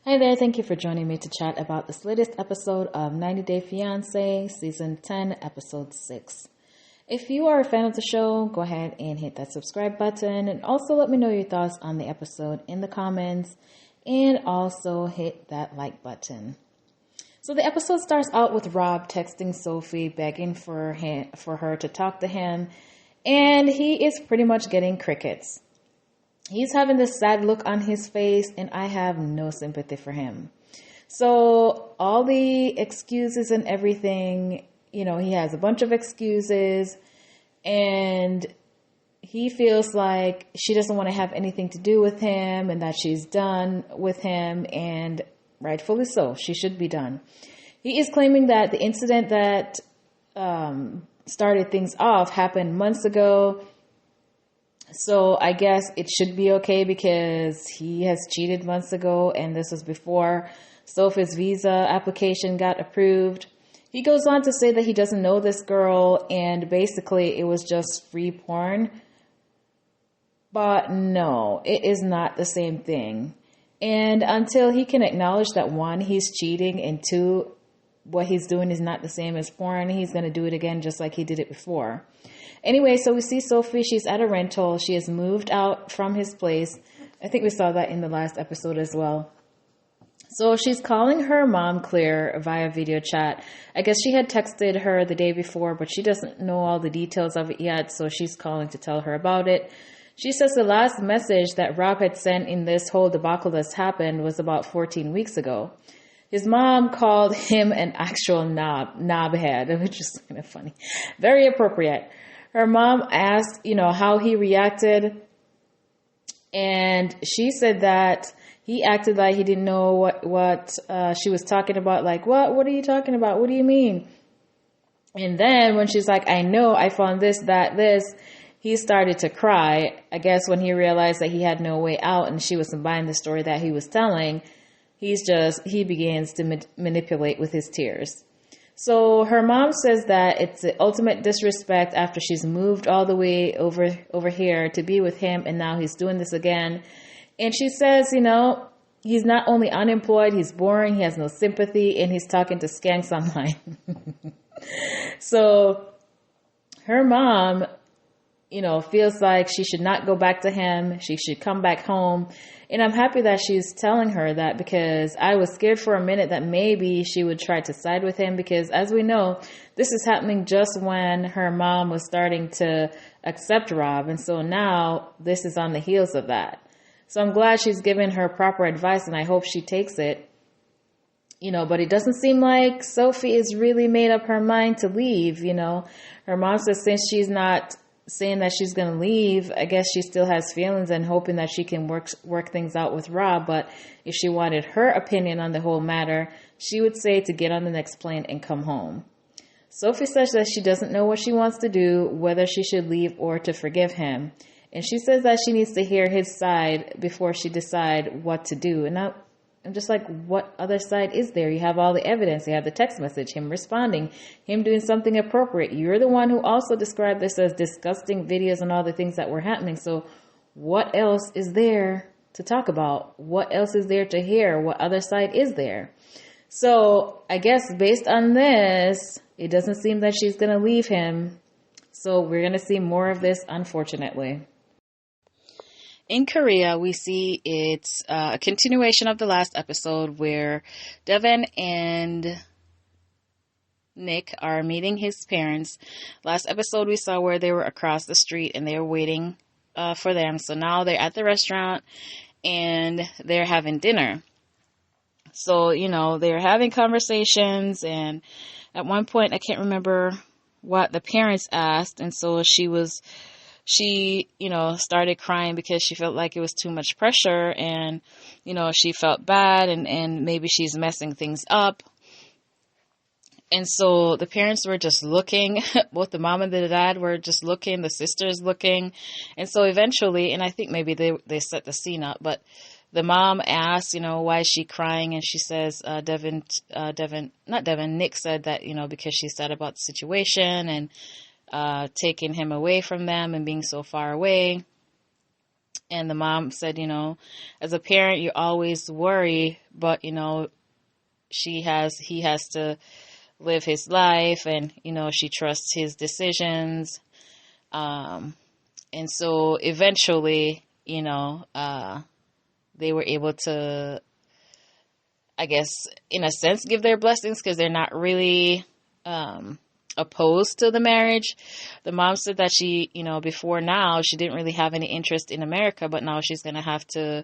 Hi there, thank you for joining me to chat about this latest episode of 90 Day Fiancé, Season 10, Episode 6. If you are a fan of the show, go ahead and hit that subscribe button and also let me know your thoughts on the episode in the comments and also hit that like button. So the episode starts out with Rob texting Sophie, begging for her to talk to him, and he is pretty much getting crickets. He's having this sad look on his face, and I have no sympathy for him. So all the excuses and everything, he has a bunch of excuses, and he feels like she doesn't want to have anything to do with him and that she's done with him, and rightfully so, she should be done. He is claiming that the incident that started things off happened months ago. So I guess it should be okay because he has cheated months ago, and this was before Sophie's visa application got approved. He goes on to say that he doesn't know this girl and basically it was just free porn. But no, it is not the same thing. And until he can acknowledge that one, he's cheating, and two, what he's doing is not the same as porn, he's going to do it again just like he did it before. Anyway, so we see Sophie. She's at a rental. She has moved out from his place. I think we saw that in the last episode as well. So she's calling her mom, Claire, via video chat. I guess she had texted her the day before, but she doesn't know all the details of it yet, so she's calling to tell her about it. She says the last message that Rob had sent in this whole debacle that's happened was about 14 weeks ago. His mom called him an actual knobhead, which is kind of funny. Very appropriate. Her mom asked, how he reacted, and she said that he acted like he didn't know what she was talking about. Like, what are you talking about? What do you mean? And then when she's like, I know, I found this, that, this, he started to cry. I guess when he realized that he had no way out and she wasn't buying the story that he was telling, he begins to manipulate with his tears. So her mom says that it's the ultimate disrespect after she's moved all the way over here to be with him, and now he's doing this again. And she says, he's not only unemployed, he's boring, he has no sympathy, and he's talking to skanks online. So her mom, feels like she should not go back to him. She should come back home. And I'm happy that she's telling her that, because I was scared for a minute that maybe she would try to side with him, because as we know, this is happening just when her mom was starting to accept Rob. And so now this is on the heels of that. So I'm glad she's given her proper advice, and I hope she takes it. But it doesn't seem like Sophie is really made up her mind to leave. Her mom says since she's not saying that she's going to leave, I guess she still has feelings and hoping that she can work things out with Rob. But if she wanted her opinion on the whole matter, she would say to get on the next plane and come home. Sophie says that she doesn't know what she wants to do, whether she should leave or to forgive him. And she says that she needs to hear his side before she decide what to do. And I'm just like, what other side is there? You have all the evidence. You have the text message, him responding, him doing something appropriate. You're the one who also described this as disgusting videos and all the things that were happening. So what else is there to talk about? What else is there to hear? What other side is there? So I guess based on this, it doesn't seem that she's going to leave him. So we're going to see more of this, unfortunately. In Korea, we see it's a continuation of the last episode where Devin and Nick are meeting his parents. Last episode, we saw where they were across the street and they were waiting for them. So now they're at the restaurant and they're having dinner. So, they're having conversations, and at one point, I can't remember what the parents asked, and so she started crying because she felt like it was too much pressure, and, she felt bad, and maybe she's messing things up. And so the parents were just looking, both the mom and the dad were just looking, the sisters looking. And so eventually, and I think maybe they set the scene up, but the mom asked, why is she crying? And she says, Nick said that, because she's sad about the situation and taking him away from them and being so far away. And the mom said, as a parent, you always worry, but, he has to live his life, and, she trusts his decisions. And so eventually, they were able to, I guess, in a sense, give their blessings, because they're not really opposed to the marriage. The mom said that she, before now, she didn't really have any interest in America, but now she's going to have to,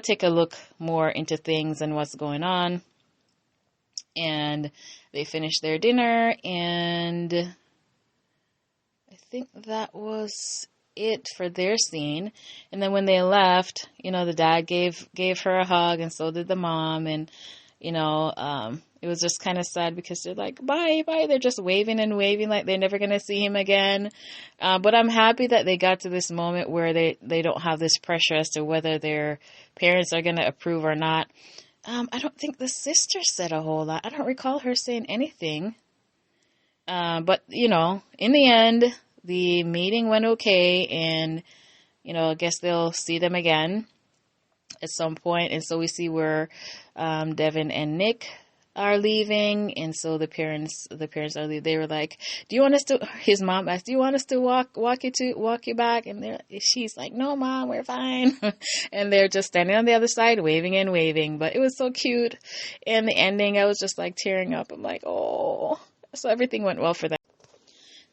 take a look more into things and what's going on. And they finished their dinner, and I think that was it for their scene. And then when they left, the dad gave her a hug, and so did the mom. And it was just kind of sad, because they're like, bye. They're just waving and waving like they're never going to see him again. But I'm happy that they got to this moment where they don't have this pressure as to whether their parents are going to approve or not. I don't think the sister said a whole lot. I don't recall her saying anything. But, in the end, the meeting went okay, and, I guess they'll see them again at some point. And so we see where Devin and Nick are leaving, and so the parents are leaving. They were like, his mom asked, do you want us to walk you back? And she's like, no, Mom, we're fine. And they're just standing on the other side, waving and waving. But it was so cute. And the ending, I was just like tearing up. I'm like, oh. So everything went well for them.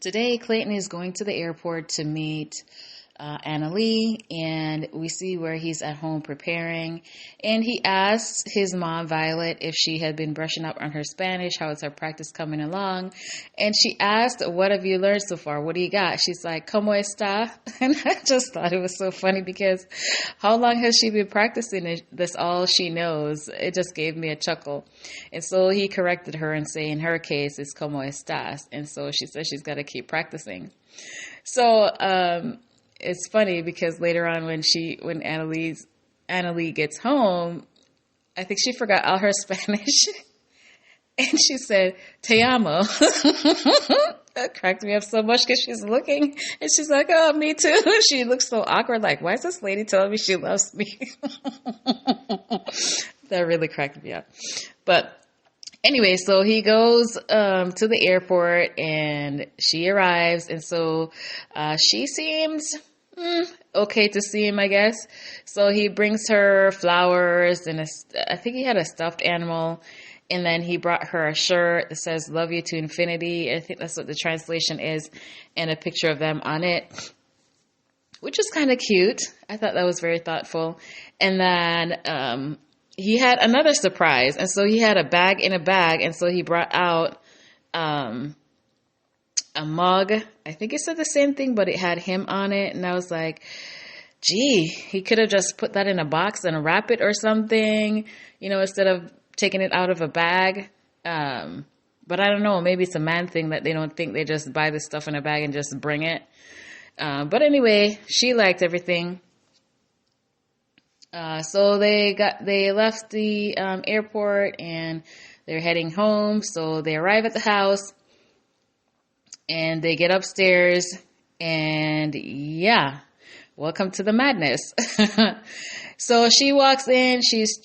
Today, Clayton is going to the airport to meet Anali, and we see where he's at home preparing, and he asks his mom, Violet, if she had been brushing up on her Spanish, how is her practice coming along, and she asked, what have you learned so far? What do you got? She's like, ¿Cómo está? And I just thought it was so funny, because how long has she been practicing this? All she knows. It just gave me a chuckle. And so he corrected her and say, in her case, it's ¿Cómo estás? And so she says she's got to keep practicing. So, it's funny, because later on when Anali gets home, I think she forgot all her Spanish, and she said, "Te amo." That cracked me up so much, because she's looking, and she's like, "Oh, me too." She looks so awkward, like, why is this lady telling me she loves me? That really cracked me up. But anyway, so he goes to the airport, and she arrives, and so she seems okay to see him, I guess. So he brings her flowers, and I think he had a stuffed animal, and then he brought her a shirt that says "Love you to infinity." I think that's what the translation is, and a picture of them on it, which is kind of cute. I thought that was very thoughtful. And then he had another surprise, and so he had a bag in a bag, and so he brought out a mug. I think it said the same thing, but it had him on it, and I was like, gee, he could have just put that in a box and wrap it or something, instead of taking it out of a bag. But I don't know, maybe it's a man thing that they don't think, they just buy the stuff in a bag and just bring it. But anyway, she liked everything. So they left the airport, and they're heading home. So they arrive at the house, and they get upstairs, and yeah, welcome to the madness. So she walks in, she's,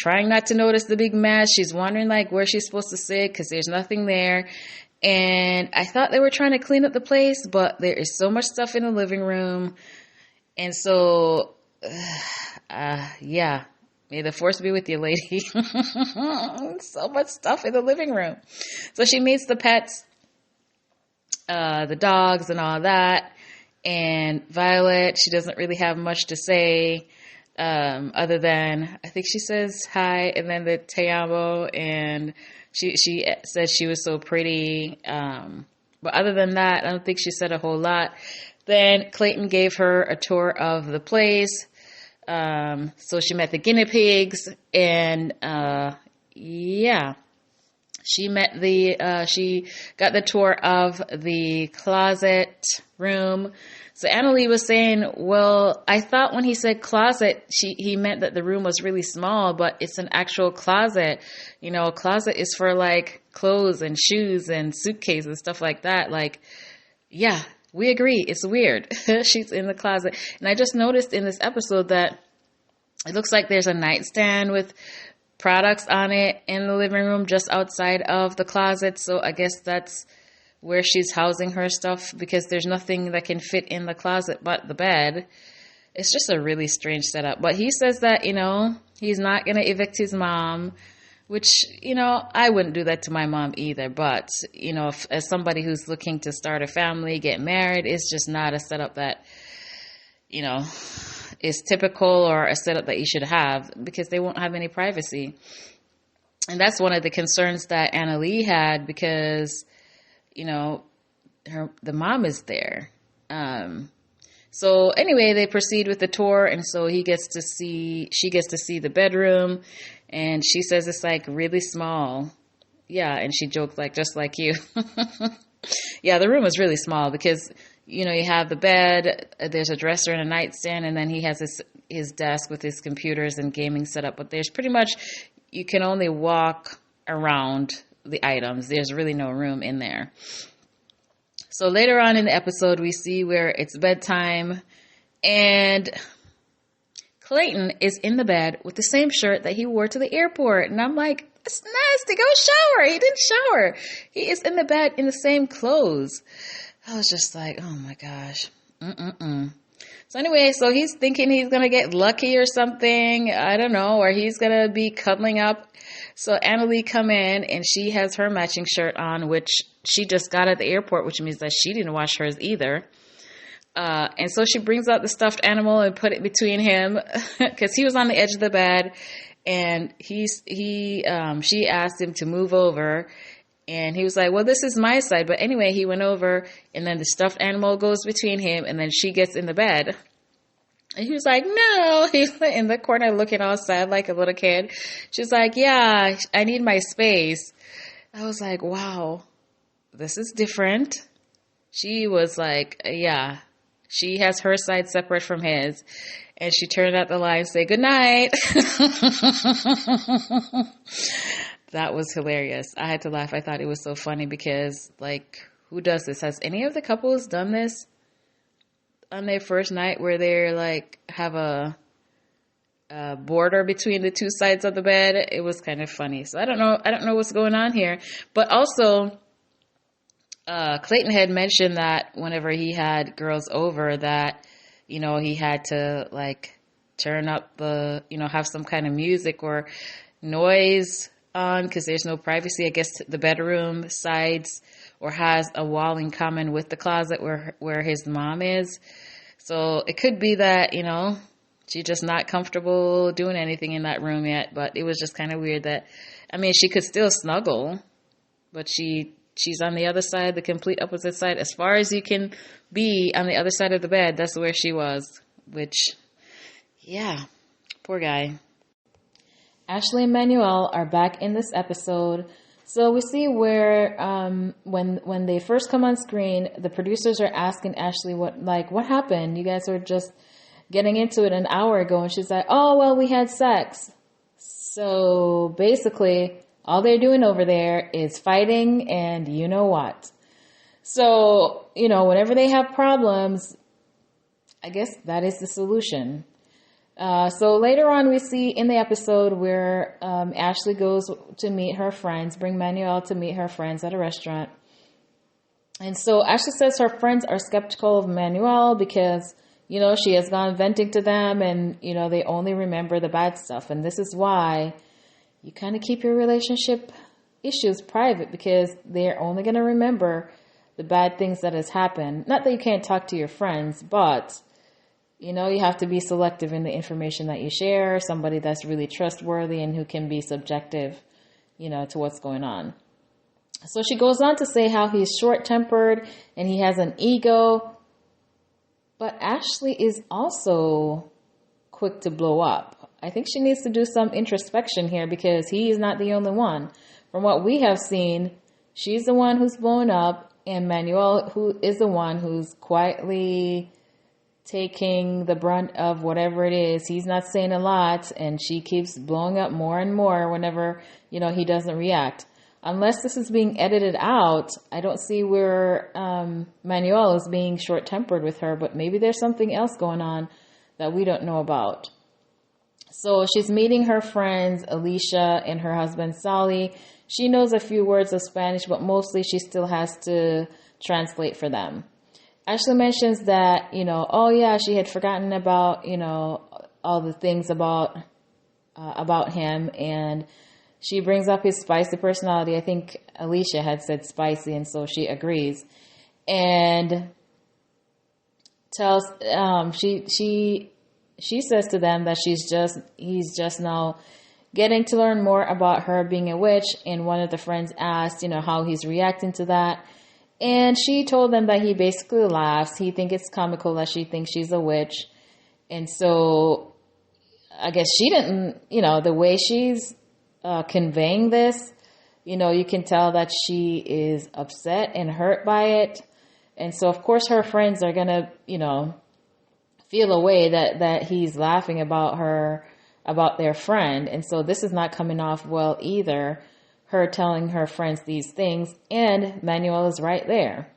trying not to notice the big mess. She's wondering like where she's supposed to sit, because there's nothing there. And I thought they were trying to clean up the place, but there is so much stuff in the living room. And so, yeah, may the force be with you, lady. So much stuff in the living room. So she meets the pets, the dogs and all that. And Violet, she doesn't really have much to say, other than, I think she says hi, and then the te amo, and she says she was so pretty. But other than that, I don't think she said a whole lot. Then Clayton gave her a tour of the place. So she met the guinea pigs, and yeah, she got the tour of the closet room. So Anali was saying, well, I thought when he said closet, he meant that the room was really small, but it's an actual closet. A closet is for like clothes and shoes and suitcases and stuff like that. Like, yeah, we agree, it's weird. She's in the closet. And I just noticed in this episode that it looks like there's a nightstand with products on it in the living room just outside of the closet. So I guess that's where she's housing her stuff, because there's nothing that can fit in the closet but the bed. It's just a really strange setup. But he says that, he's not going to evict his mom, which, I wouldn't do that to my mom either. But, as somebody who's looking to start a family, get married, it's just not a setup that, is typical or a setup that you should have, because they won't have any privacy. And that's one of the concerns that Anali had, because, the mom is there. So anyway, they proceed with the tour, and so she gets to see the bedroom, and she says it's like really small. Yeah, and she joked like, just like you. Yeah, the room is really small because, you have the bed, there's a dresser and a nightstand, and then he has his desk with his computers and gaming set up. But there's pretty much, you can only walk around the items. There's really no room in there. So later on in the episode, we see where it's bedtime, and Clayton is in the bed with the same shirt that he wore to the airport. And I'm like, it's nasty. Go shower. He didn't shower. He is in the bed in the same clothes. I was just like, oh my gosh. So anyway, so he's thinking he's going to get lucky or something. I don't know. Or he's going to be cuddling up. So Anali come in, and she has her matching shirt on, which she just got at the airport, which means that she didn't wash hers either. And so she brings out the stuffed animal and put it between him, because he was on the edge of the bed, and she asked him to move over, and he was like, well, this is my side. But anyway, he went over, and then the stuffed animal goes between him, and then she gets in the bed. And he was like, no. He was in the corner looking all sad like a little kid. She's like, yeah, I need my space. I was like, wow, this is different. She was like, yeah, she has her side separate from his. And she turned out the light and said, good night. That was hilarious. I had to laugh. I thought it was so funny because, like, who does this? Has any of the couples done this on their first night, where they're like have a border between the two sides of the bed? It was kind of funny. So I don't know what's going on here. But also, Clayton had mentioned that whenever he had girls over, that he had to like turn up the have some kind of music or noise on, because there's no privacy. I guess the bedroom sides or has a wall in common with the closet where his mom is. So it could be that, she's just not comfortable doing anything in that room yet. But it was just kind of weird that, she could still snuggle, but she's on the other side, the complete opposite side. As far as you can be on the other side of the bed, that's where she was, which, yeah, poor guy. Ashley and Manuel are back in this episode. So we see where when they first come on screen, the producers are asking Ashley what happened. You guys were just getting into it an hour ago, and she's like, oh, well, we had sex. So basically, all they're doing over there is fighting, and you know what. So, whenever they have problems, I guess that is the solution. So later on, we see in the episode where Ashley goes to meet her friends, bring Manuel to meet her friends at a restaurant. And so Ashley says her friends are skeptical of Manuel because, she has gone venting to them, and, they only remember the bad stuff. And this is why you kind of keep your relationship issues private, because they're only going to remember the bad things that has happened. Not that you can't talk to your friends, but you have to be selective in the information that you share, somebody that's really trustworthy and who can be subjective, to what's going on. So she goes on to say how he's short-tempered and he has an ego. But Ashley is also quick to blow up. I think she needs to do some introspection here, because he is not the only one. From what we have seen, she's the one who's blown up, and Manuel who is the one who's quietly taking the brunt of whatever it is. He's not saying a lot, and she keeps blowing up more and more whenever, he doesn't react. unless this is being edited out, I don't see where Manuel is being short-tempered with her, but maybe there's something else going on that we don't know about. So she's meeting her friends, Alicia and her husband, Sally. She knows a few words of Spanish, but mostly she still has to translate for them. Ashley mentions that, oh yeah, she had forgotten about, all the things about him, and she brings up his spicy personality. I think Alicia had said spicy, and so she agrees. And tells she says to them that he's just now getting to learn more about her being a witch. And one of the friends asked, how he's reacting to that. And she told them that he basically laughs. He thinks it's comical that she thinks she's a witch. And so I guess she didn't, the way she's conveying this, you can tell that she is upset and hurt by it. And so, of course, her friends are going to, feel a way that he's laughing about her, about their friend. And so this is not coming off well either, her telling her friends these things, and Manuel is right there.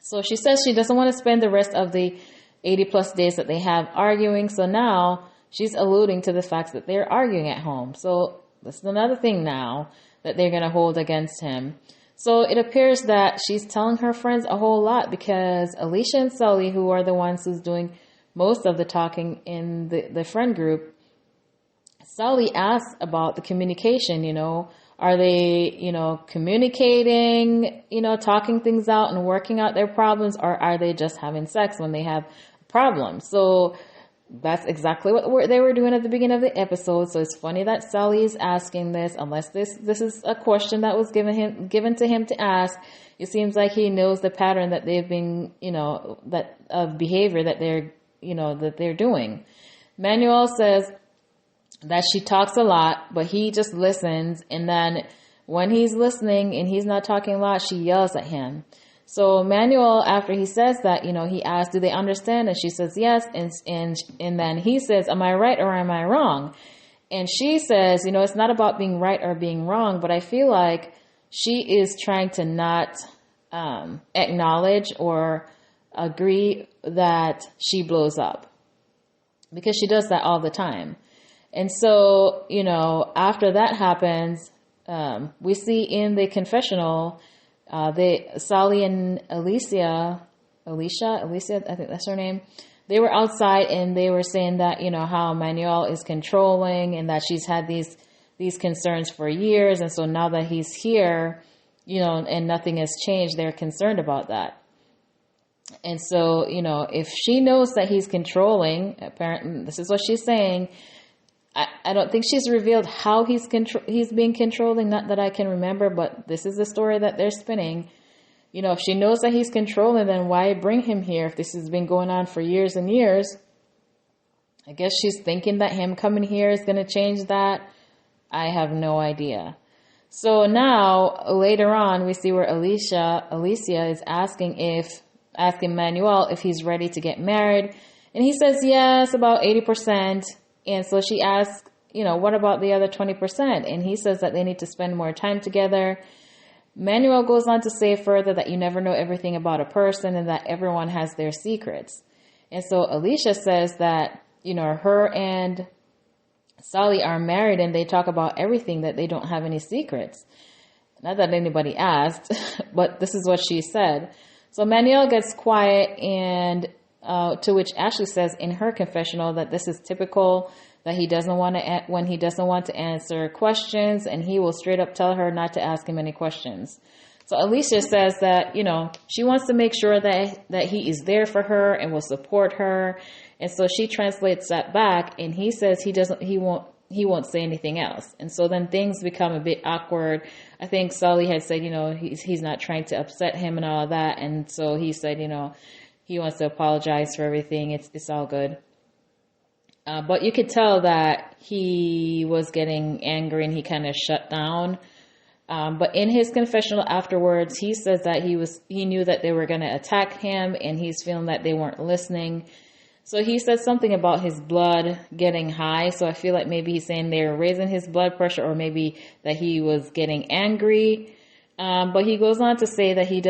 So she says she doesn't want to spend the rest of the 80 plus days that they have arguing. So now she's alluding to the fact that they're arguing at home. So this is another thing now that they're going to hold against him. So it appears that she's telling her friends a whole lot, because Alicia and Sully, who are the ones who's doing most of the talking in the friend group, Sully asks about the communication, are they, communicating, talking things out and working out their problems, or are they just having sex when they have problems? So that's exactly what they were doing at the beginning of the episode. So it's funny that Sully is asking this, unless this is a question that was given to him to ask. It seems like he knows the pattern that they've been, that of behavior that they're doing. Manuel says that she talks a lot, but he just listens. And then when he's listening and he's not talking a lot, she yells at him. So Manuel, after he says that, he asks, do they understand? And she says, yes. And then he says, am I right or am I wrong? And she says, it's not about being right or being wrong, but I feel like she is trying to not acknowledge or agree that she blows up, because she does that all the time. And so, after that happens, we see in the confessional, Sally and Alicia, I think that's her name. They were outside and they were saying that, how Manuel is controlling and that she's had these concerns for years. And so now that he's here, and nothing has changed, they're concerned about that. And so, if she knows that he's controlling, apparently this is what she's saying. I don't think she's revealed how he's being controlling. Not that I can remember, but this is the story that they're spinning. If she knows that he's controlling, then why bring him here if this has been going on for years and years? I guess she's thinking that him coming here is going to change that. I have no idea. So now, later on, we see where Alicia is asking Manuel if he's ready to get married. And he says, yes, about 80%. And so she asks, what about the other 20%? And he says that they need to spend more time together. Manuel goes on to say further that you never know everything about a person and that everyone has their secrets. And so Alicia says that, her and Sally are married and they talk about everything, that they don't have any secrets. Not that anybody asked, but this is what she said. So Manuel gets quiet, and to which Ashley says in her confessional that this is typical, that he doesn't want to answer questions, and he will straight up tell her not to ask him any questions. So Alicia says that, she wants to make sure that he is there for her and will support her. And so she translates that back, and he says he won't say anything else. And so then things become a bit awkward. I think Sully had said, he's not trying to upset him and all that. And so he said, he wants to apologize for everything. It's all good. But you could tell that he was getting angry and he kind of shut down. But in his confessional afterwards, he says that he knew that they were going to attack him, and he's feeling that they weren't listening. So he said something about his blood getting high. So I feel like maybe he's saying they're raising his blood pressure, or maybe that he was getting angry. But he goes on to say that he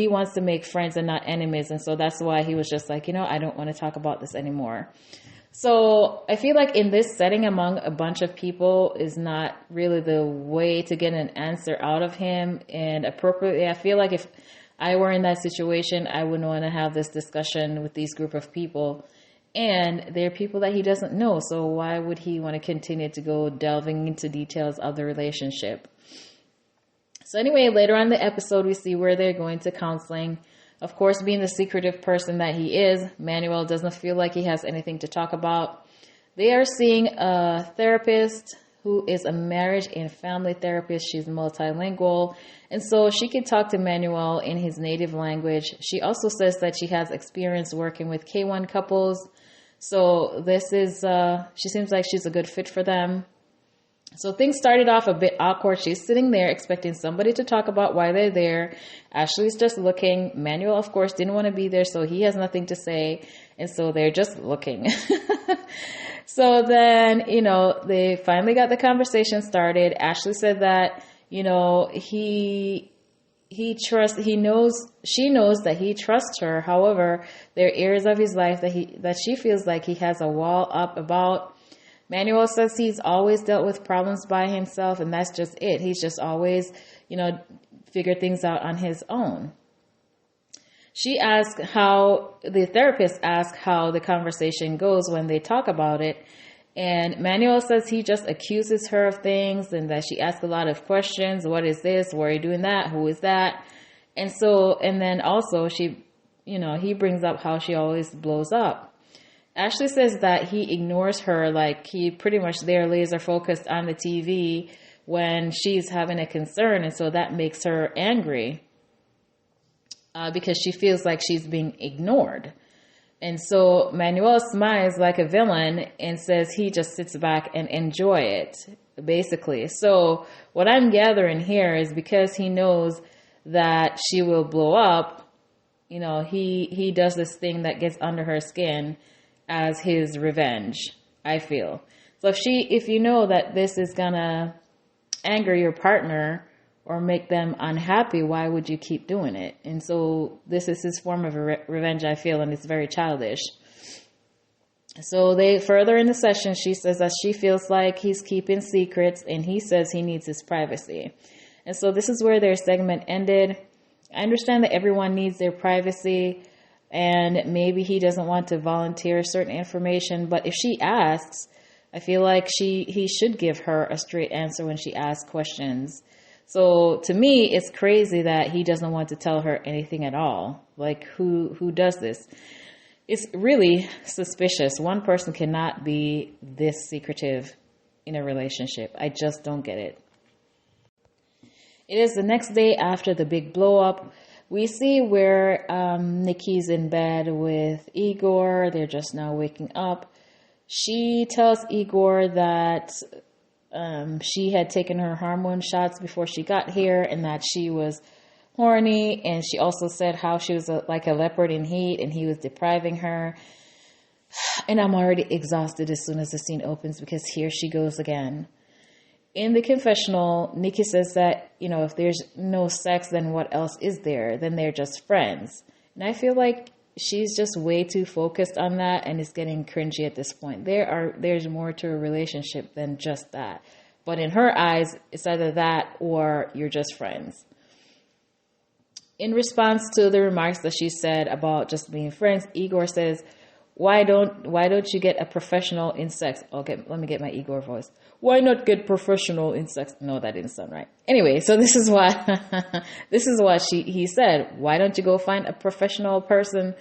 wants to make friends and not enemies. And so that's why he was just like, I don't want to talk about this anymore. So I feel like in this setting among a bunch of people is not really the way to get an answer out of him. And appropriately, I feel like if I were in that situation, I wouldn't want to have this discussion with these group of people. And they're people that he doesn't know. So why would he want to continue to go delving into details of the relationship? So anyway, later on in the episode, we see where they're going to counseling. Of course, being the secretive person that he is, Manuel doesn't feel like he has anything to talk about. They are seeing a therapist who is a marriage and family therapist. She's multilingual. And so she can talk to Manuel in his native language. She also says that she has experience working with K1 couples. So she seems like she's a good fit for them. So things started off a bit awkward. She's sitting there expecting somebody to talk about why they're there. Ashley's just looking. Manuel, of course, didn't want to be there, so he has nothing to say. And so they're just looking. So then, they finally got the conversation started. Ashley said that, she knows that he trusts her. However, there are areas of his life that she feels like he has a wall up about. Manuel says he's always dealt with problems by himself, and that's just it. He's just always, figured things out on his own. The therapist asks how the conversation goes when they talk about it. And Manuel says he just accuses her of things, and that she asks a lot of questions. What is this? Why are you doing that? Who is that? And then also he brings up how she always blows up. Ashley says that he ignores her, like he pretty much there laser focused on the TV when she's having a concern. And so that makes her angry because she feels like she's being ignored. And so Manuel smiles like a villain and says he just sits back and enjoy it, basically. So what I'm gathering here is because he knows that she will blow up, he does this thing that gets under her skin as his revenge, I feel. So if you know that this is gonna anger your partner or make them unhappy, why would you keep doing it? And so this is his form of revenge, I feel, and it's very childish. So further in the session, she says that she feels like he's keeping secrets, and he says he needs his privacy. And so this is where their segment ended. I understand that everyone needs their privacy, and maybe he doesn't want to volunteer certain information, but if she asks, I feel like he should give her a straight answer when she asks questions. So to me, it's crazy that he doesn't want to tell her anything at all. Like, who does this? It's really suspicious. One person cannot be this secretive in a relationship. I just don't get it. It is the next day after the big blow up. We see where Nikki's in bed with Igor. They're just now waking up. She tells Igor that she had taken her hormone shots before she got here and that she was horny. And she also said how she was like a leopard in heat and he was depriving her. And I'm already exhausted as soon as the scene opens because here she goes again. In the confessional, Nikki says that, if there's no sex, then what else is there? Then they're just friends. And I feel like she's just way too focused on that and it's getting cringy at this point. There's more to a relationship than just that. But in her eyes, it's either that or you're just friends. In response to the remarks that she said about just being friends, Igor says, why don't you get a professional in sex? Let me get my Igor voice. Why not get professional in sex? No, that didn't sound right. Anyway, so this is what he said. Why don't you go find a professional person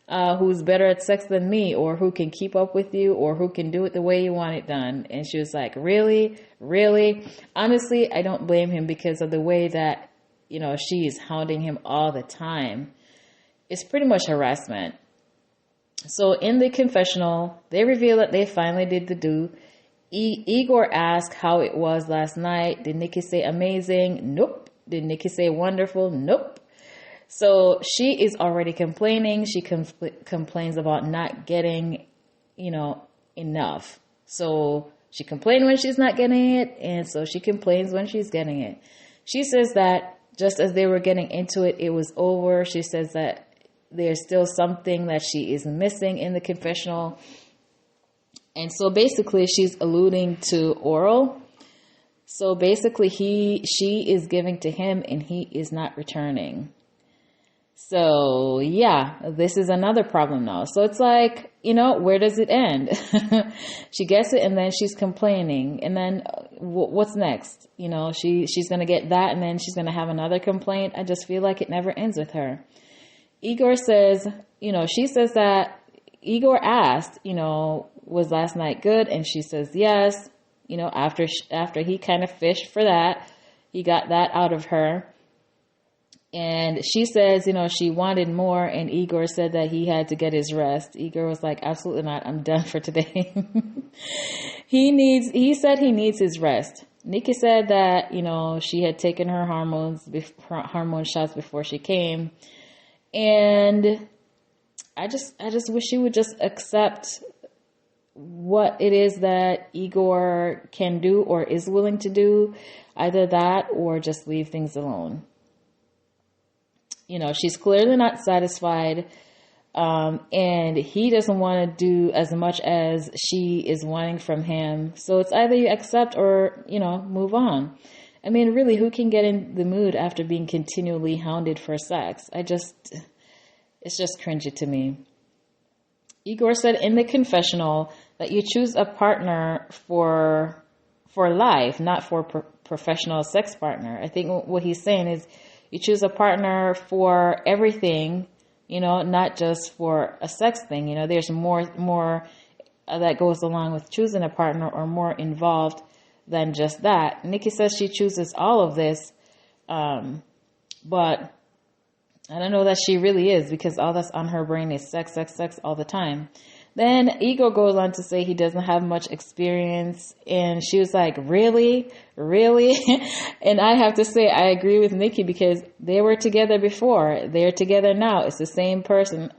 who's better at sex than me, or who can keep up with you, or who can do it the way you want it done? And she was like, really? Honestly, I don't blame him because of the way that, she's hounding him all the time. It's pretty much harassment. So in the confessional, they reveal that they finally did the do. Igor asked how it was last night. Did Nikki say amazing? Nope. Did Nikki say wonderful? Nope. So she is already complaining. She complains about not getting, enough. So she complains when she's not getting it, and so she complains when she's getting it. She says that just as they were getting into it, it was over. She says that there's still something that she is missing in the confessional. And so basically she's alluding to oral. So basically she is giving to him and he is not returning. So yeah, this is another problem now. So it's like, where does it end? She gets it and then she's complaining. And then what's next? She's going to get that and then she's going to have another complaint. I just feel like it never ends with her. Igor says, she says that Igor asked, was last night good? And she says, yes. After he kind of fished for that, he got that out of her. And she says, she wanted more. And Igor said that he had to get his rest. Igor was like, absolutely not. I'm done for today. He said he needs his rest. Nikki said that, she had taken her hormone shots before she came. And I just wish she would just accept what it is that Igor can do or is willing to do. Either that or just leave things alone. She's clearly not satisfied, and he doesn't want to do as much as she is wanting from him. So it's either you accept or, move on. I mean, really, who can get in the mood after being continually hounded for sex? It's just cringy to me. Igor said in the confessional that you choose a partner for life, not for professional sex partner. I think what he's saying is, you choose a partner for everything, not just for a sex thing. There's more that goes along with choosing a partner or more involved than just that. Nikki says she chooses all of this, but I don't know that she really is because all that's on her brain is sex, sex, sex all the time. Then Igor goes on to say he doesn't have much experience. And she was like, really? Really? And I have to say, I agree with Nikki because they were together before. They're together now. It's the same person,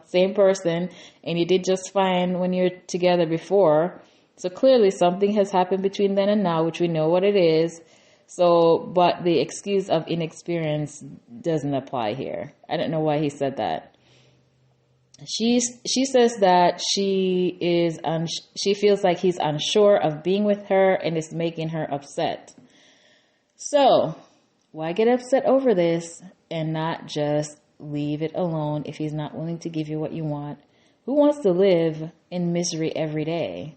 same person. And you did just fine when you're together before. So clearly something has happened between then and now, which we know what it is. So, but the excuse of inexperience doesn't apply here. I don't know why he said that. She says that she feels like he's unsure of being with her and it's making her upset. So, why get upset over this and not just leave it alone if he's not willing to give you what you want? Who wants to live in misery every day?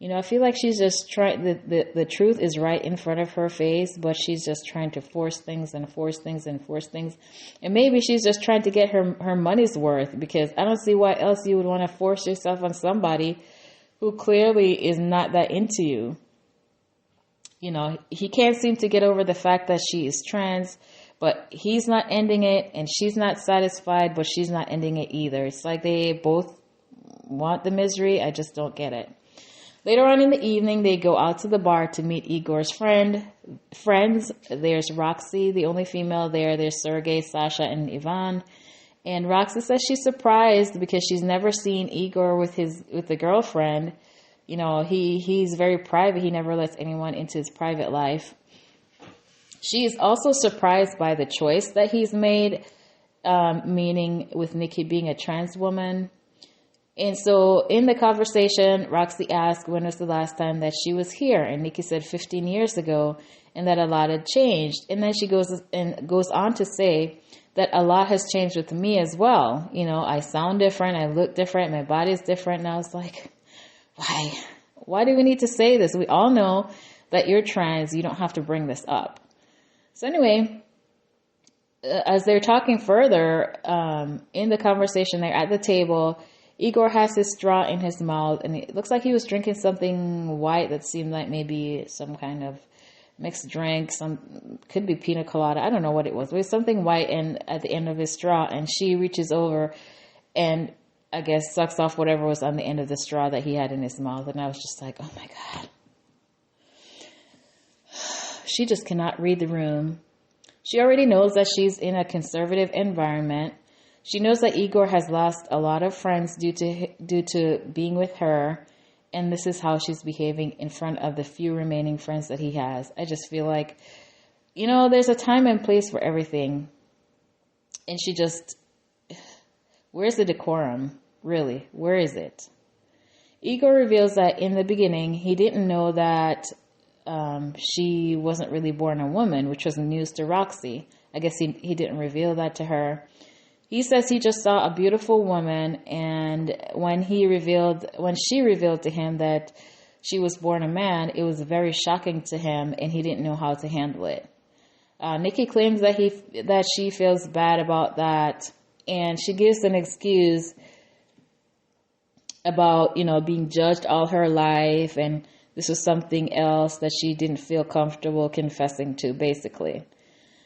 I feel like she's just trying, the truth is right in front of her face, but she's just trying to force things and force things and force things. And maybe she's just trying to get her money's worth because I don't see why else you would want to force yourself on somebody who clearly is not that into you. He can't seem to get over the fact that she is trans, but he's not ending it and she's not satisfied, but she's not ending it either. It's like they both want the misery. I just don't get it. Later on in the evening, they go out to the bar to meet Igor's friends. There's Roxy, the only female there. There's Sergey, Sasha, and Ivan. And Roxy says she's surprised because she's never seen Igor with the girlfriend. He's very private. He never lets anyone into his private life. She is also surprised by the choice that he's made, meaning with Nikki being a trans woman. And so in the conversation, Roxy asked when was the last time that she was here. And Nikki said 15 years ago and that a lot had changed. And then she goes on to say that a lot has changed with me as well. I sound different. I look different. My body is different. And I was like, why? Why do we need to say this? We all know that you're trans. You don't have to bring this up. So anyway, as they're talking further in the conversation, they're at the table. Igor has his straw in his mouth, and it looks like he was drinking something white that seemed like maybe some kind of mixed drink. Could be pina colada. I don't know what it was. But it was something white and at the end of his straw, and she reaches over and I guess sucks off whatever was on the end of the straw that he had in his mouth. And I was just like, oh my God. She just cannot read the room. She already knows that she's in a conservative environment. She knows that Igor has lost a lot of friends due to being with her, and this is how she's behaving in front of the few remaining friends that he has. I just feel like, there's a time and place for everything. And she just, where's the decorum? Really, where is it? Igor reveals that in the beginning, he didn't know that she wasn't really born a woman, which was news to Roxy. I guess he didn't reveal that to her. He says he just saw a beautiful woman, and when she revealed to him that she was born a man, it was very shocking to him, and he didn't know how to handle it. Nikki claims that she feels bad about that, and she gives an excuse about, being judged all her life, and this was something else that she didn't feel comfortable confessing to, basically.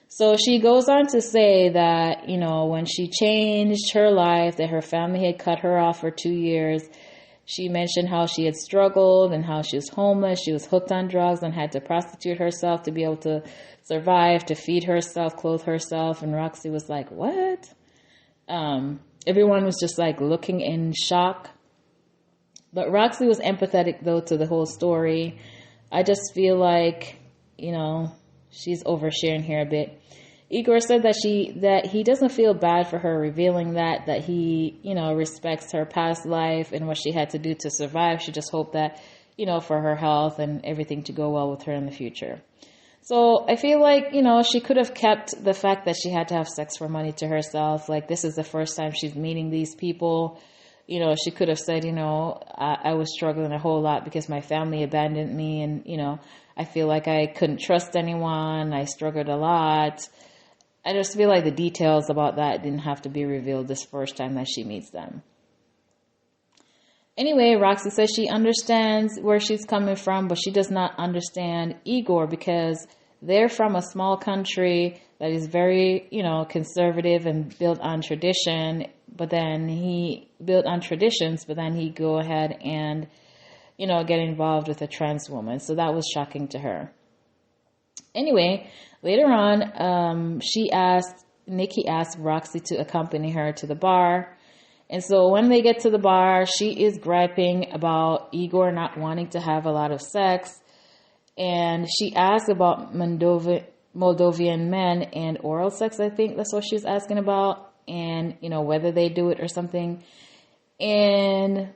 So she goes on to say that, when she changed her life, that her family had cut her off for 2 years. She mentioned how she had struggled and how she was homeless. She was hooked on drugs and had to prostitute herself to be able to survive, to feed herself, clothe herself. And Roxy was like, what? Everyone was just like looking in shock. But Roxy was empathetic, though, to the whole story. I just feel like, she's oversharing here a bit. Igor said that he doesn't feel bad for her revealing that he, respects her past life and what she had to do to survive. She just hoped that, for her health and everything to go well with her in the future. So I feel like, she could have kept the fact that she had to have sex for money to herself. Like, this is the first time she's meeting these people. She could have said, I was struggling a whole lot because my family abandoned me, and, I feel like I couldn't trust anyone. I struggled a lot. I just feel like the details about that didn't have to be revealed this first time that she meets them. Anyway, Roxy says she understands where she's coming from, but she does not understand Igor because they're from a small country that is very, conservative and built on tradition. But then he go ahead and, get involved with a trans woman. So that was shocking to her. Anyway, later on, Nikki asked Roxy to accompany her to the bar. And so when they get to the bar, she is griping about Igor not wanting to have a lot of sex. And she asks about Moldovan men and oral sex, I think that's what she was asking about. And, whether they do it or something. And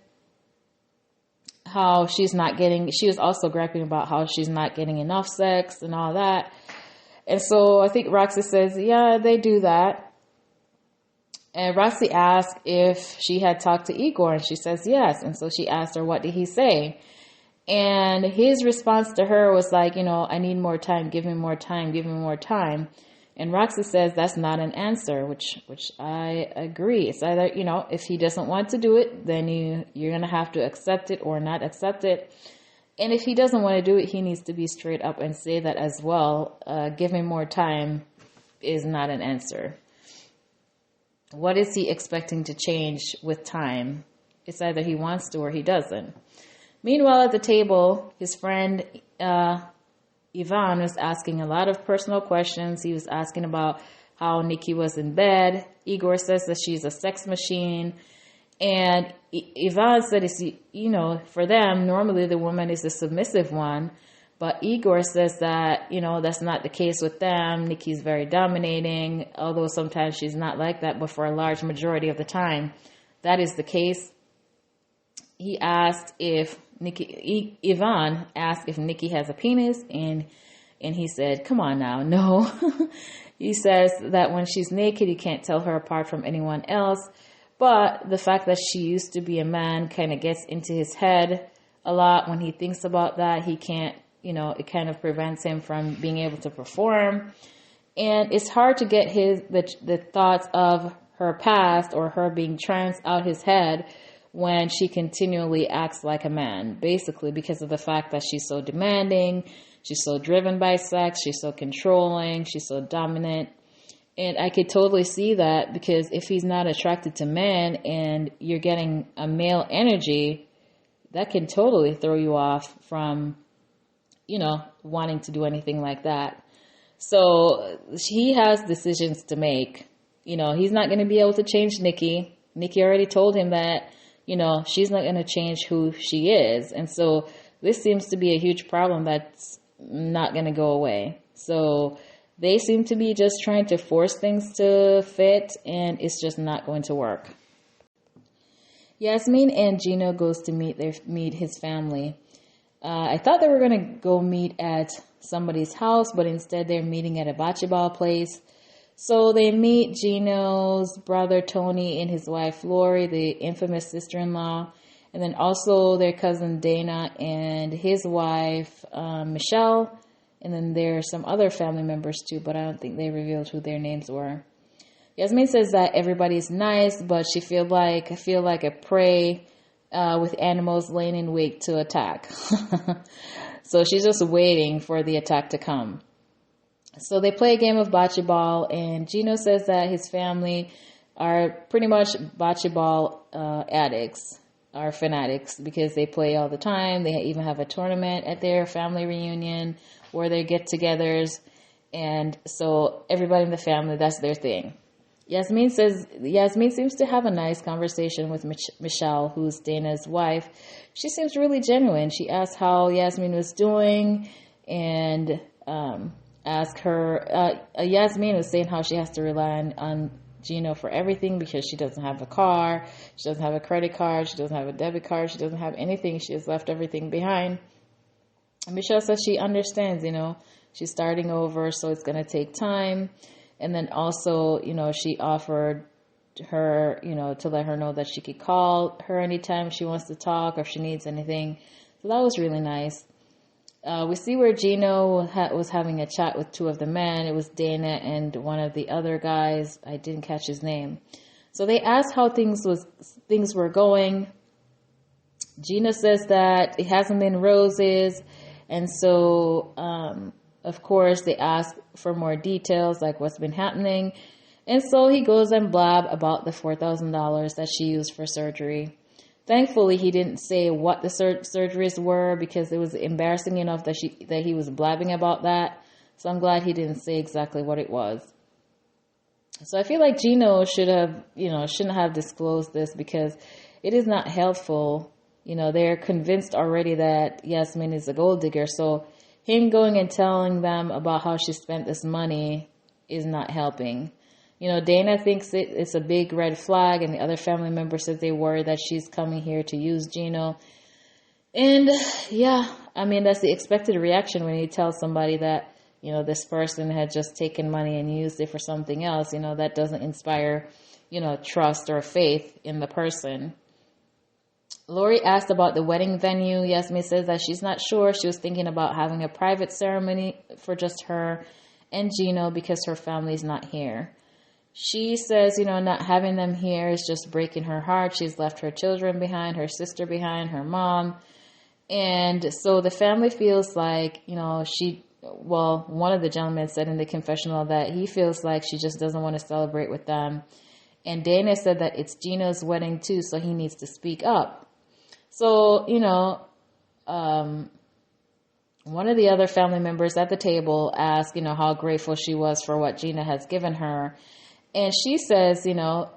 how she was also griping about how she's not getting enough sex and all that. And so I think Roxy says, yeah, they do that. And Roxy asked if she had talked to Igor, and she says yes. And so she asked her, what did he say? And his response to her was like, I need more time, give me more time, give me more time. And Roxy says that's not an answer, which I agree. It's either, if he doesn't want to do it, then you're going to have to accept it or not accept it. And if he doesn't want to do it, he needs to be straight up and say that as well. Give me more time is not an answer. What is he expecting to change with time? It's either he wants to or he doesn't. Meanwhile, at the table, his friend Ivan was asking a lot of personal questions. He was asking about how Nikki was in bed. Igor says that she's a sex machine. And Ivan said, for them, normally the woman is the submissive one. But Igor says that, that's not the case with them. Nikki's very dominating, although sometimes she's not like that. But for a large majority of the time, that is the case. Ivan asked if Nikki has a penis, and he said, come on now, no. He says that when she's naked, he can't tell her apart from anyone else. But the fact that she used to be a man kind of gets into his head a lot. When he thinks about that, he can't, it kind of prevents him from being able to perform. And it's hard to get the thoughts of her past or her being trans out his head when she continually acts like a man, basically because of the fact that she's so demanding, she's so driven by sex, she's so controlling, she's so dominant. And I could totally see that, because if he's not attracted to men and you're getting a male energy, that can totally throw you off from, wanting to do anything like that. So he has decisions to make. He's not going to be able to change Nikki. Nikki already told him that, she's not going to change who she is. And so this seems to be a huge problem that's not going to go away. So they seem to be just trying to force things to fit, and it's just not going to work. Jasmine and Gino goes to meet his family. I thought they were going to go meet at somebody's house, but instead they're meeting at a bocce ball place. So they meet Gino's brother Tony and his wife Lori, the infamous sister-in-law, and then also their cousin Dana and his wife Michelle, and then there are some other family members too, but I don't think they revealed who their names were. Jasmine says that everybody's nice, but she feel like a prey with animals laying in wait to attack. So she's just waiting for the attack to come. So they play a game of bocce ball, and Gino says that his family are pretty much bocce ball addicts, are fanatics, because they play all the time. They even have a tournament at their family reunion where they get-togethers, and so everybody in the family, that's their thing. Jasmine seems to have a nice conversation with Michelle, who's Dana's wife. She seems really genuine. She asked how Jasmine was doing, and asked her, Jasmine was saying how she has to rely on Gino for everything because she doesn't have a car, she doesn't have a credit card, she doesn't have a debit card, she doesn't have anything. She has left everything behind. And Michelle says she understands, she's starting over, so it's going to take time. And then also, she offered her, to let her know that she could call her anytime she wants to talk or if she needs anything. So that was really nice. We see where Gino was having a chat with two of the men. It was Dana and one of the other guys. I didn't catch his name. So they asked how things were going. Gino says that it hasn't been roses. And so, of course, they ask for more details, like what's been happening. And so he goes and blab about the $4,000 that she used for surgery. Thankfully, he didn't say what the surgeries were because it was embarrassing enough that he was blabbing about that. So I'm glad he didn't say exactly what it was. So I feel like Gino shouldn't have disclosed this because it is not helpful. They're convinced already that Jasmine is a gold digger. So him going and telling them about how she spent this money is not helping. Dana thinks it's a big red flag, and the other family member says they worry that she's coming here to use Gino. And yeah, that's the expected reaction when you tell somebody that, this person had just taken money and used it for something else. That doesn't inspire, trust or faith in the person. Lori asked about the wedding venue. Jasmine says that she's not sure. She was thinking about having a private ceremony for just her and Gino because her family's not here. She says, not having them here is just breaking her heart. She's left her children behind, her sister behind, her mom. And so the family feels like, one of the gentlemen said in the confessional that he feels like she just doesn't want to celebrate with them. And Dana said that it's Gino's wedding too, so he needs to speak up. So, one of the other family members at the table asked, how grateful she was for what Gino has given her. And she says, Gino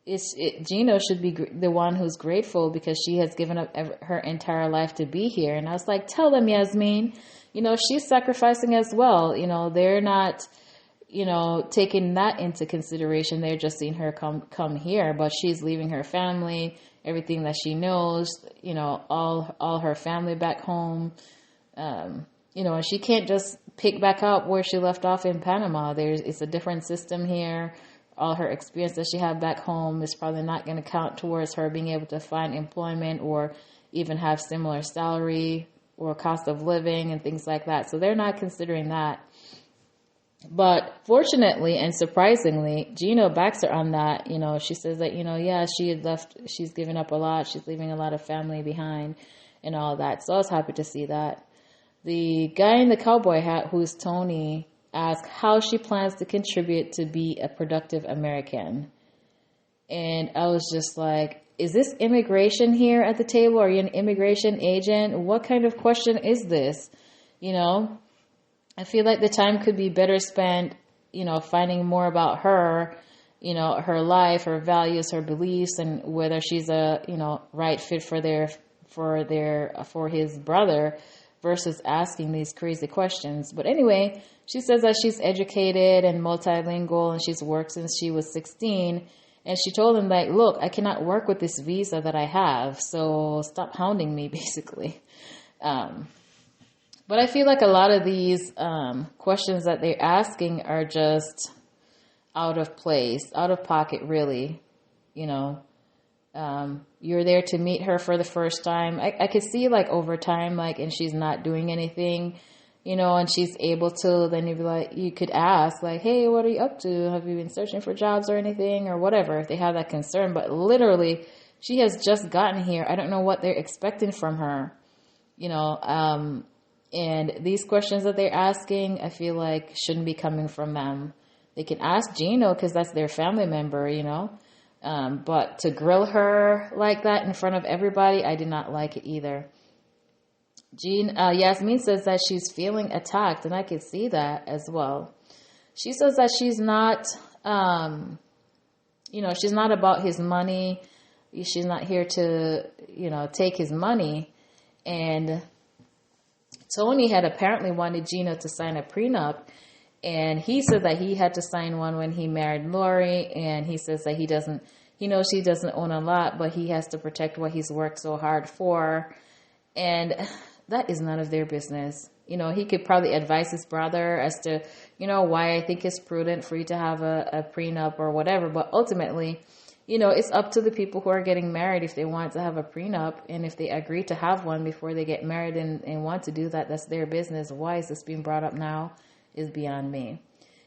should be the one who's grateful because she has given up her entire life to be here. And I was like, tell them, Jasmine, she's sacrificing as well. They're not, taking that into consideration. They're just seeing her come here, but she's leaving her family, everything that she knows, all her family back home. And she can't just pick back up where she left off in Panama. It's a different system here. All her experience that she had back home is probably not going to count towards her being able to find employment or even have similar salary or cost of living and things like that. So they're not considering that. But fortunately and surprisingly, Gino backs her on that. She says that, she's given up a lot. She's leaving a lot of family behind and all that. So I was happy to see that. The guy in the cowboy hat, who's Tony, asked how she plans to contribute to be a productive American. And I was just like, is this immigration here at the table? Are you an immigration agent? What kind of question is this? I feel like the time could be better spent, finding more about her, her life, her values, her beliefs, and whether she's a, right fit for his brother versus asking these crazy questions. But anyway, she says that she's educated and multilingual and she's worked since she was 16. And she told him, like, look, I cannot work with this visa that I have, so stop hounding me, basically. But I feel like a lot of these questions that they're asking are just out of place, out of pocket, really. You're there to meet her for the first time. I could see, like, over time, like, and she's not doing anything, and she's able to, then you'd be like, you could ask, like, hey, what are you up to? Have you been searching for jobs or anything or whatever, if they have that concern. But literally, she has just gotten here. I don't know what they're expecting from her, and these questions that they're asking, I feel like shouldn't be coming from them. They can ask Gino because that's their family member, but to grill her like that in front of everybody, I did not like it either. Jasmine says that she's feeling attacked, and I could see that as well. She says that she's not, she's not about his money. She's not here to, take his money. And Tony had apparently wanted Gino to sign a prenup, and he said that he had to sign one when he married Lori, and he says that he knows he doesn't own a lot, but he has to protect what he's worked so hard for, and that is none of their business. He could probably advise his brother as to, why I think it's prudent for you to have a prenup or whatever, but ultimately, it's up to the people who are getting married if they want to have a prenup, and if they agree to have one before they get married and want to do that, that's their business. Why is this being brought up now is beyond me.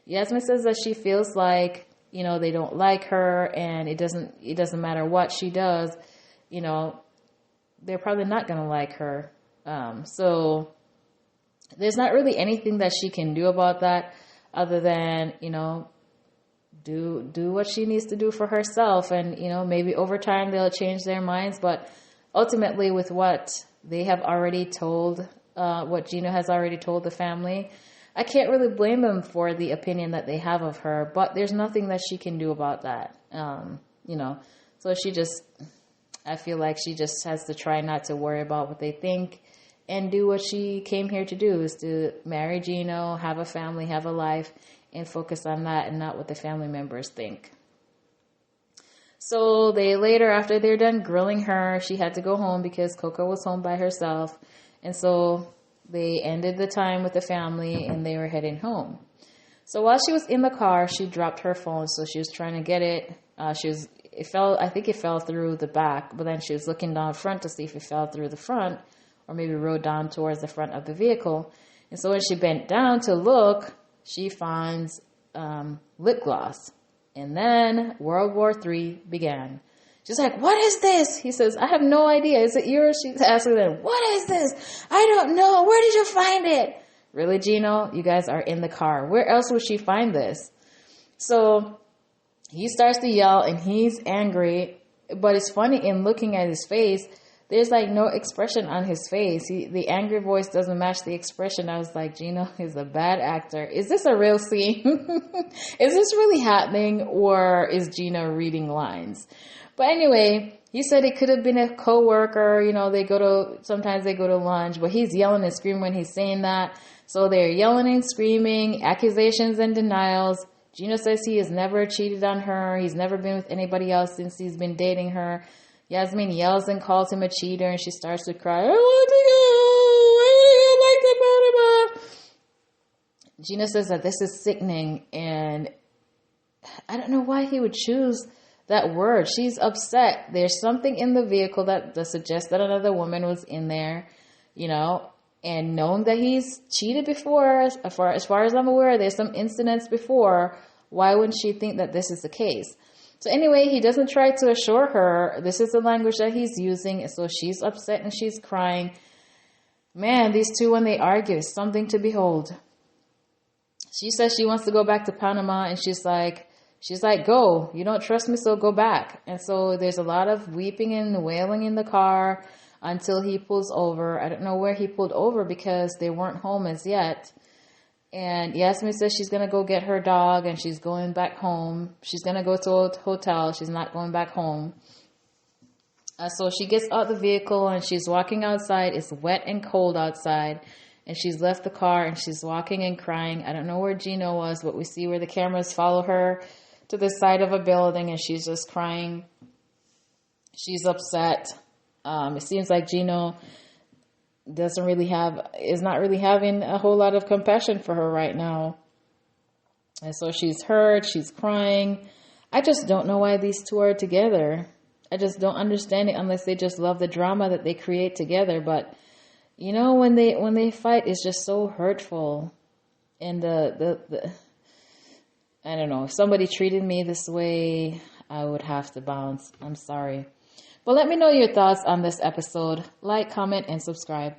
Jasmine says that she feels like, they don't like her, and it doesn't matter what she does, they're probably not going to like her. So there's not really anything that she can do about that other than, do what she needs to do for herself. And, maybe over time they'll change their minds. But ultimately, with what they have already told, what Gino has already told the family, I can't really blame them for the opinion that they have of her. But there's nothing that she can do about that. So I feel like she just has to try not to worry about what they think and do what she came here to do, is to marry Gino, have a family, have a life, and focus on that and not what the family members think. So after they're done grilling her, she had to go home because Coco was home by herself. And so they ended the time with the family and they were heading home. So while she was in the car, she dropped her phone. So she was trying to get it. I think it fell through the back, but then she was looking down front to see if it fell through the front or maybe rode down towards the front of the vehicle. And so when she bent down to look, she finds lip gloss. And then World War III began. She's like, what is this? He says, I have no idea. Is it yours? She's asking them, what is this? I don't know. Where did you find it? Really, Gino? You guys are in the car. Where else would she find this? So he starts to yell and he's angry. But it's funny, in looking at his face, there's like no expression on his face. The angry voice doesn't match the expression. I was like, Gino is a bad actor. Is this a real scene? Is this really happening? Or is Gino reading lines? But anyway, he said it could have been a coworker. Sometimes they go to lunch, but he's yelling and screaming when he's saying that. So they're yelling and screaming, accusations and denials. Gino says he has never cheated on her. He's never been with anybody else since he's been dating her. Jasmine yells and calls him a cheater, and she starts to cry, I want to go. I like the Gino says that this is sickening, and I don't know why he would choose that word. She's upset. There's something in the vehicle that suggests that another woman was in there, and knowing that he's cheated before, as far as I'm aware, there's some incidents before. Why wouldn't she think that this is the case? So anyway, he doesn't try to assure her this is the language that he's using. So she's upset and she's crying. Man, these two, when they argue, is something to behold. She says she wants to go back to Panama, and she's like, go. You don't trust me, so go back. And so there's a lot of weeping and wailing in the car until he pulls over. I don't know where he pulled over because they weren't home as yet. And Jasmine says she's going to go get her dog and she's going back home. She's going to go to a hotel. She's not going back home. So she gets out the vehicle and she's walking outside. It's wet and cold outside. And she's left the car and she's walking and crying. I don't know where Gino was, but we see where the cameras follow her to the side of a building and she's just crying. She's upset. It seems like Gino is not really having a whole lot of compassion for her right now. And so she's hurt, she's crying. I just don't know why these two are together. I just don't understand it unless they just love the drama that they create together. But you know, when they fight, it's just so hurtful. And the I don't know, if somebody treated me this way, I would have to bounce. I'm sorry. But let me know your thoughts on this episode. Like, comment, and subscribe.